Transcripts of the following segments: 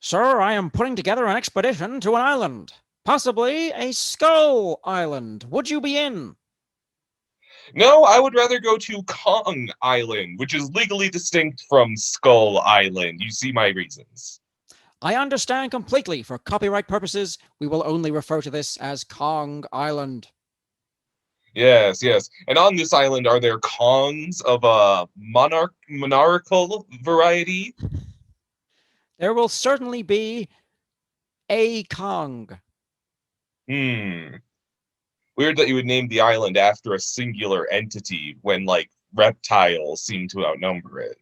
Sir, I am putting together an expedition to an island, possibly a Skull Island. Would you be in? No, I would rather go to Kong Island, which is legally distinct from Skull Island. You see my reasons. I understand completely. For copyright purposes, we will only refer to this as Kong Island. Yes, yes. And on this island, are there Kongs of a monarchical variety? There will certainly be a Kong. Hmm. Weird that you would name the island after a singular entity when, like, reptiles seem to outnumber it.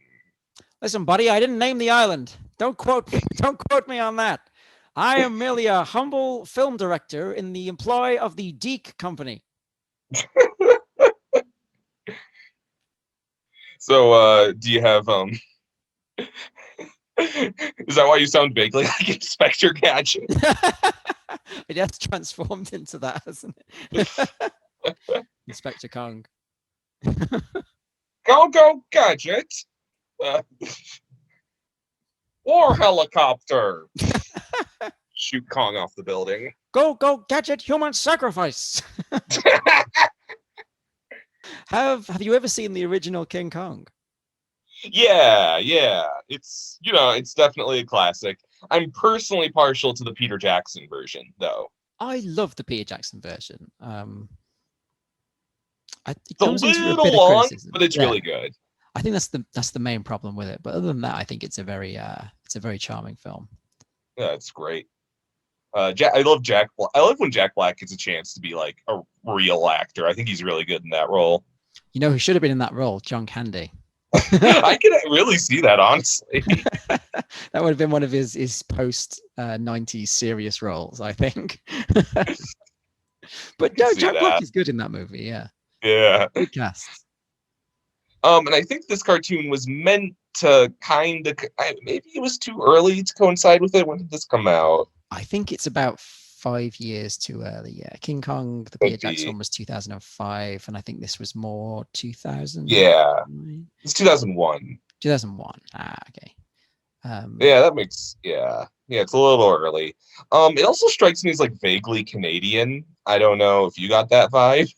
Listen, buddy, I didn't name the island. Don't quote me. Don't quote me on that. I am merely a humble film director in the employ of the Deke Company. So, do you have is that why you sound vaguely like Inspector Gadget? It has transformed into that, hasn't it? Inspector Kong. Go, Gadget! Uh, war helicopter! Shoot Kong off the building. Go, Gadget, human sacrifice. Have you ever seen the original King Kong? Yeah. It's definitely a classic. I'm personally partial to the Peter Jackson version, though. I love the Peter Jackson version. It It's a comes into a bit little of long, criticism, but it's really good. I think that's the main problem with it. But other than that, I think it's a very charming film. Yeah, it's great. I love Jack Black. I love when Jack Black gets a chance to be like a real actor. I think he's really good in that role. You know who should have been in that role? John Candy. I can really see that, honestly. That would have been one of his post 90s serious roles, I think. But no, Jack Black is good in that movie. Yeah. Good cast. And I think this cartoon was meant to maybe it was too early to coincide with it. When did this come out? I think it's about 5 years too early. Yeah, King Kong, the Peter Jackson one was 2005, and I think this was more 2000. Yeah, it's 2001. 2001. Okay. Yeah, that makes it's a little early. It also strikes me as like vaguely Canadian. I don't know if you got that vibe.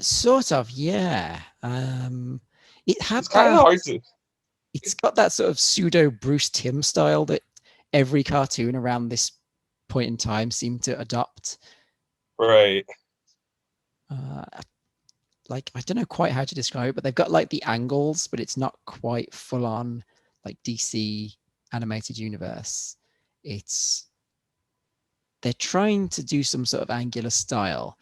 Sort of, yeah. It had It's kind of hard to. It's got that sort of pseudo Bruce Timm style that every cartoon around this point in time seemed to adopt. Right. Like, I don't know quite how to describe it, but they've got like the angles, but it's not quite full on like DC animated universe. They're trying to do some sort of angular style,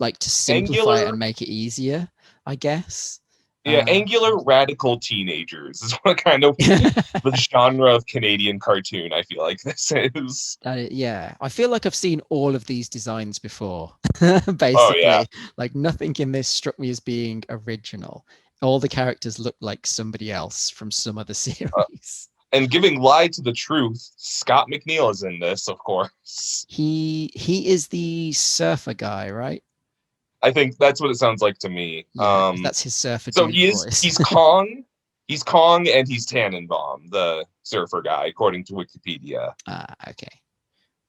like to simplify it and make it easier, I guess. Yeah, angular radical teenagers is what kind of the genre of Canadian cartoon I feel like this is. Yeah, I feel like I've seen all of these designs before, basically. Oh, yeah. Like, nothing in this struck me as being original. All the characters look like somebody else from some other series. And giving lie to the truth, Scott McNeil is in this, of course. He is the surfer guy, right? I think that's what it sounds like to me. Yeah, that's his surfer. So he's Kong. He's Kong and he's Tannenbaum, the surfer guy, according to Wikipedia. Okay.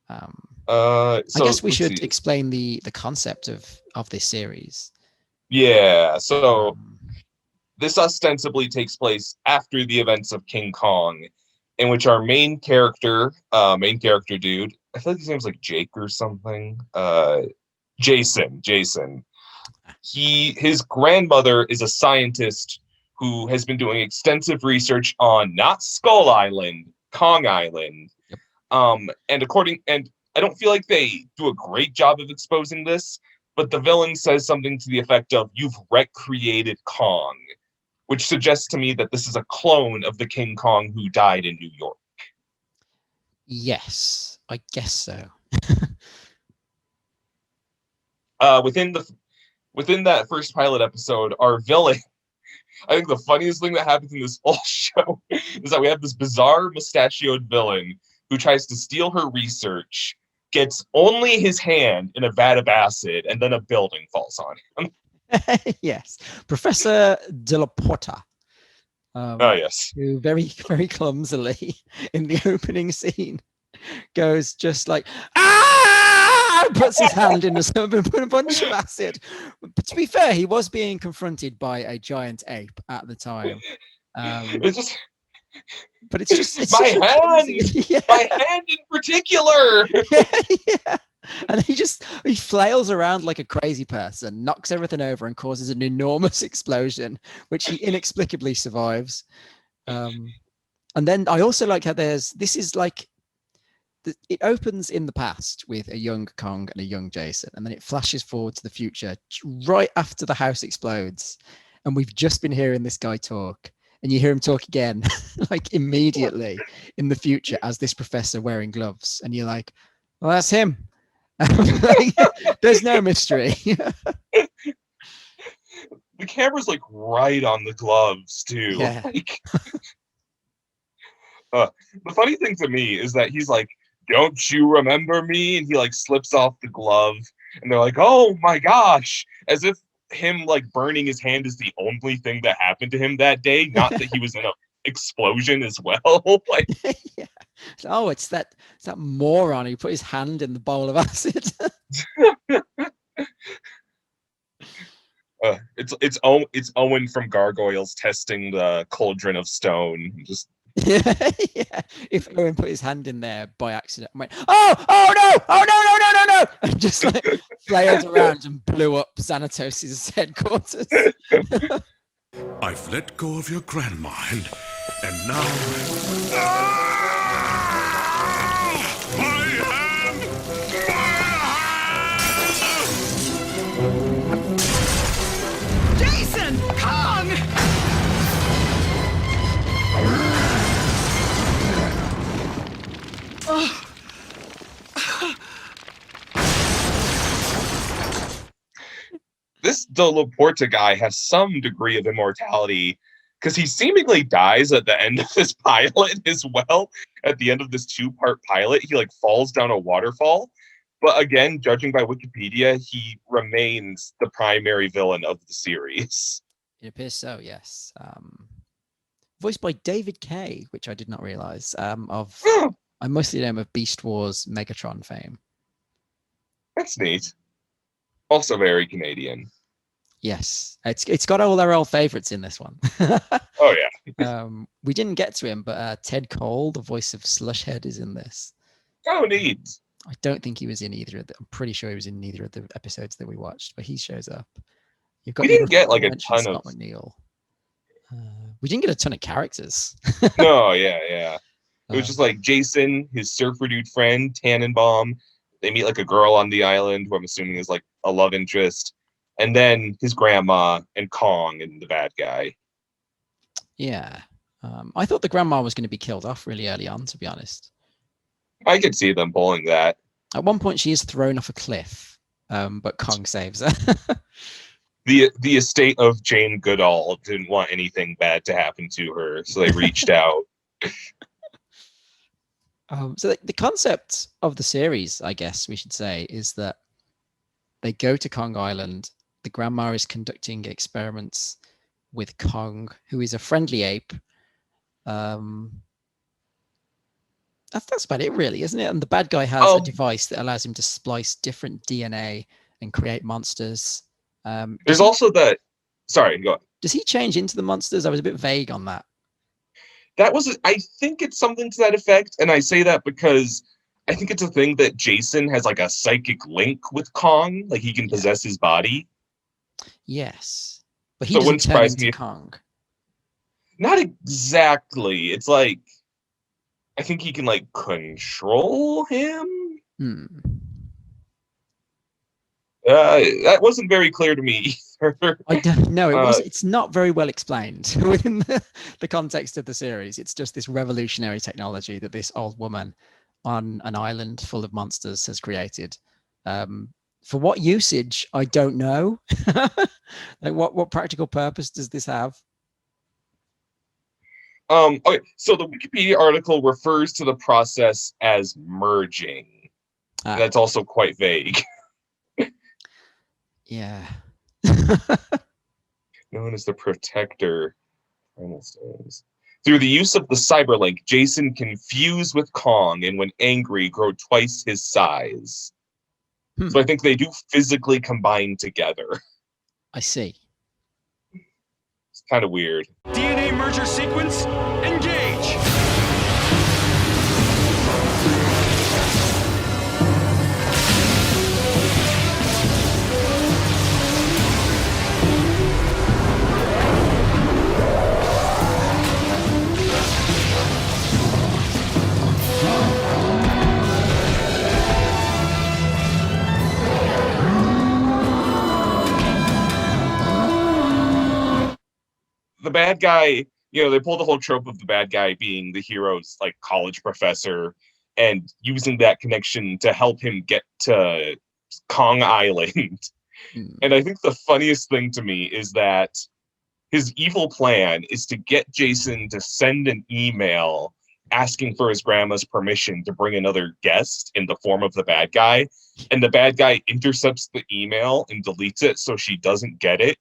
I guess we should explain the concept of this series. Yeah, so this ostensibly takes place after the events of King Kong, in which our main character dude, I feel like his name's like Jake or something. Jason. His grandmother is a scientist who has been doing extensive research on not Skull Island, Kong Island. Yep. And I don't feel like they do a great job of exposing this, but the villain says something to the effect of, "You've recreated Kong," which suggests to me that this is a clone of the King Kong who died in New York. Yes, I guess so. Within that first pilot episode, our villain, I think the funniest thing that happens in this whole show is that we have this bizarre mustachioed villain who tries to steal her research, gets only his hand in a vat of acid, and then a building falls on him. Yes, Professor De La Porta. Yes. Who very, very clumsily in the opening scene goes just like, ah, puts his hand in a bunch of acid. But to be fair, he was being confronted by a giant ape at the time. It's just, but it's just my hand, yeah. my hand in particular. Yeah. And he flails around like a crazy person, knocks everything over, and causes an enormous explosion, which he inexplicably survives. And then I also like how this is like, it opens in the past with a young Kong and a young Jason, and then it flashes forward to the future right after the house explodes, and we've just been hearing this guy talk, and you hear him talk again, like immediately in the future as this professor wearing gloves, and you're like, well, that's him. Like, there's no mystery. The camera's like right on the gloves too. Yeah. Like, the funny thing to me is that he's like, don't you remember me? And he like slips off the glove, and they're like, oh my gosh, as if him like burning his hand is the only thing that happened to him that day, not that he was in an explosion as well. Like, yeah. Oh, it's that moron who put his hand in the bowl of acid. It's Owen from Gargoyles testing the cauldron of stone. Just yeah. If Owen put his hand in there by accident and went, oh no, and just like flailed around and blew up Xanatos' headquarters. I've let go of your grandma, and now my hand! Jason! Kong! this De La Porta guy has some degree of immortality, because he seemingly dies at the end of this pilot as well. At the end of this 2-part pilot, he like falls down a waterfall. But again, judging by Wikipedia, he remains the primary villain of the series. It appears so, yes. Voiced by David Kaye, which I did not realize. I mostly know him of Beast Wars Megatron fame. That's neat. Also very Canadian. Yes, it's got all our old favorites in this one. Oh yeah. We didn't get to him, but Ted Cole, the voice of Slushhead, is in this. Oh, neat. I don't think he was in either of the. I'm pretty sure he was in neither of the episodes that we watched, but he shows up. We didn't get like a ton Scott of. McNeil. We didn't get a ton of characters. No, yeah. It was just like Jason, his surfer dude friend, Tannenbaum. They meet like a girl on the island who I'm assuming is like a love interest. And then his grandma and Kong and the bad guy. Yeah. I thought the grandma was going to be killed off really early on, to be honest. I could see them pulling that. At one point, she is thrown off a cliff, but Kong saves her. The estate of Jane Goodall didn't want anything bad to happen to her, so they reached out. So the concept of the series, I guess we should say, is that they go to Kong Island. The grandma is conducting experiments with Kong, who is a friendly ape. That's about it, really, isn't it? And the bad guy has a device that allows him to splice different DNA and create monsters. There's also that. Sorry, go on. Does he change into the monsters? I was a bit vague on that. That was. I think it's something to that effect, and I say that because I think it's a thing that Jason has like a psychic link with Kong, like he can possess his body. Yes, but he So it doesn't wouldn't turn surprise into me Kong. Not exactly. It's like I think he can like control him. That wasn't very clear to me either. I don't know. It's not very well explained within the context of the series. It's just this revolutionary technology that this old woman on an island full of monsters has created. For what usage, I don't know. Like what practical purpose does this have? Okay, so the Wikipedia article refers to the process as merging. That's also quite vague. Yeah. Known as the protector. Primal stones. Through the use of the cyberlink, Jason can fuse with Kong, and when angry, grow twice his size. So I think they do physically combine together. I see. It's kind of weird. DNA merger sequence, engage! The bad guy, they pull the whole trope of the bad guy being the hero's like college professor and using that connection to help him get to Kong Island. And I think the funniest thing to me is that his evil plan is to get Jason to send an email asking for his grandma's permission to bring another guest in the form of the bad guy. And the bad guy intercepts the email and deletes it so she doesn't get it,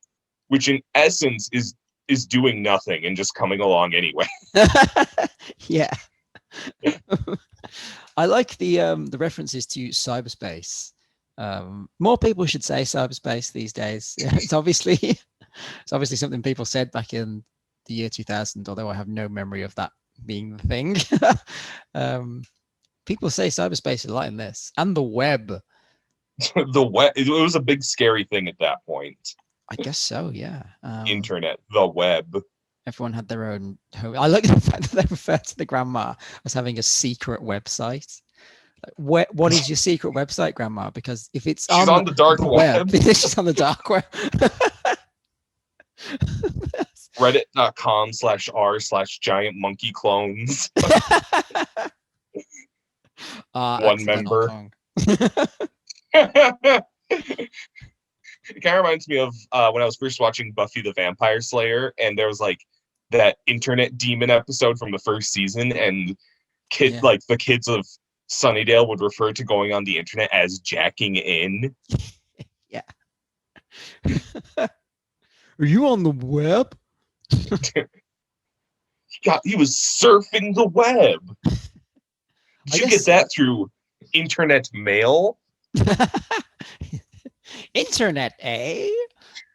which in essence is doing nothing and just coming along anyway. Yeah. I like the references to cyberspace. More people should say cyberspace these days. It's obviously something people said back in the year 2000, although I have no memory of that being the thing. People say cyberspace a lot in this, and the web. The web, it was a big scary thing at that point. I guess so, yeah. Internet, the web. Everyone had their own home. I like the fact that they refer to the grandma as having a secret website. Like, what is your secret website, grandma? Because if it's she's on the dark web. She's on the dark web. Reddit.com/r/giant monkey clones. One member. It kind of reminds me of when I was first watching Buffy the Vampire Slayer, and there was like that internet demon episode from the first season, and the kids of Sunnydale would refer to going on the internet as jacking in. Yeah. Are you on the web? He was surfing the web. Did you get that through internet mail? Internet, eh?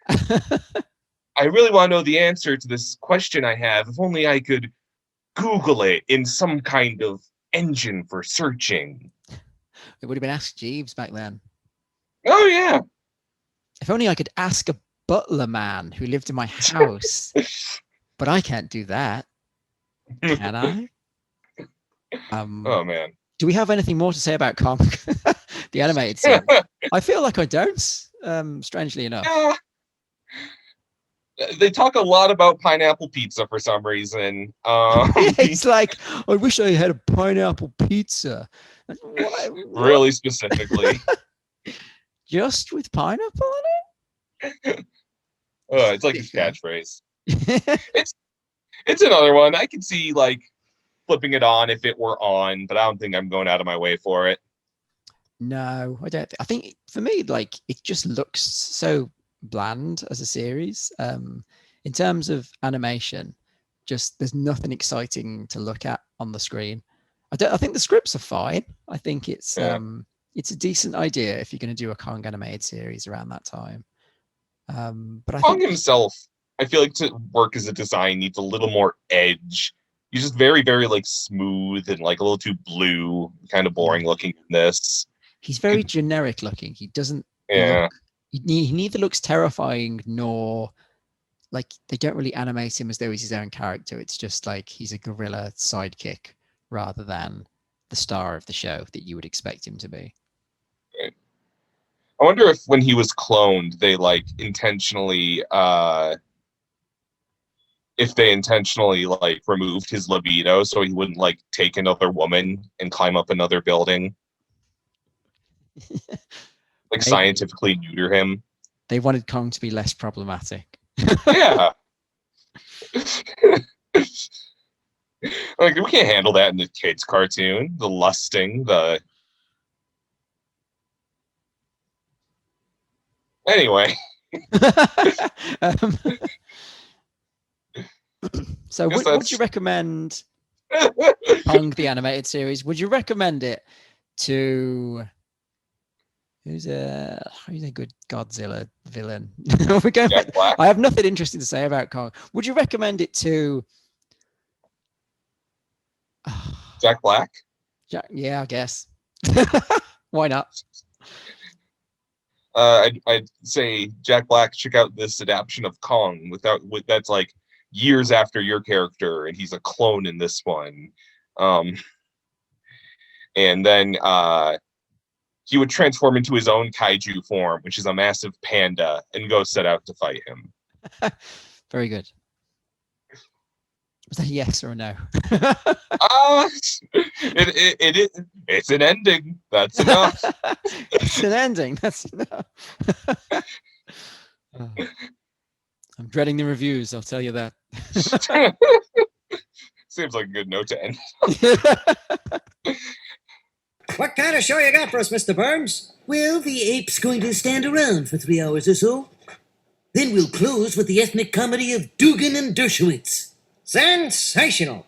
I really want to know the answer to this question I have. If only I could Google it in some kind of engine for searching. It would have been Ask Jeeves back then. Oh, yeah. If only I could ask a butler man who lived in my house. But I can't do that. Can I? Oh, man. Do we have anything more to say about Kong, the animated series? I feel like I don't, strangely enough. They talk a lot about pineapple pizza for some reason. It's like, I wish I had a pineapple pizza. Really specifically. Just with pineapple on it? It's like his catchphrase. It's another one. I could see like flipping it on if it were on, but I don't think I'm going out of my way for it. No, I don't. I think for me, like, it just looks so bland as a series. In terms of animation, just there's nothing exciting to look at on the screen. I think the scripts are fine. I think it's a decent idea if you're going to do a Kong animated series around that time. But I Kong think himself, I feel like to work as a design needs a little more edge. He's just very, very like smooth and like a little too blue, kind of boring looking in this. He's very generic looking. He doesn't. Yeah. He neither looks terrifying nor like they don't really animate him as though he's his own character. It's just like he's a gorilla sidekick rather than the star of the show that you would expect him to be. Right. I wonder if when he was cloned, they like intentionally like removed his libido so he wouldn't like take another woman and climb up another building. Like scientifically neuter him. They wanted Kong to be less problematic. Yeah. Like we can't handle that in the kids' cartoon. The lusting, the anyway. So would you recommend Kong the animated series? Would you recommend it to who's a good Godzilla villain? We're going Jack Black. I have nothing interesting to say about Kong. Would you recommend it to Jack Black? Yeah, I guess. Why not? I'd say Jack Black, check out this adaptation of Kong that's like years after your character, and he's a clone in this one. And then he would transform into his own kaiju form, which is a massive panda, and go set out to fight him. Very good. Was that a yes or a no? It's an ending. That's enough. It's an ending. That's enough. I'm dreading the reviews, I'll tell you that. Seems like a good note to end. What kind of show you got for us, Mr. Burns? Well, the ape's going to stand around for 3 hours or so. Then we'll close with the ethnic comedy of Dugan and Dershowitz. Sensational.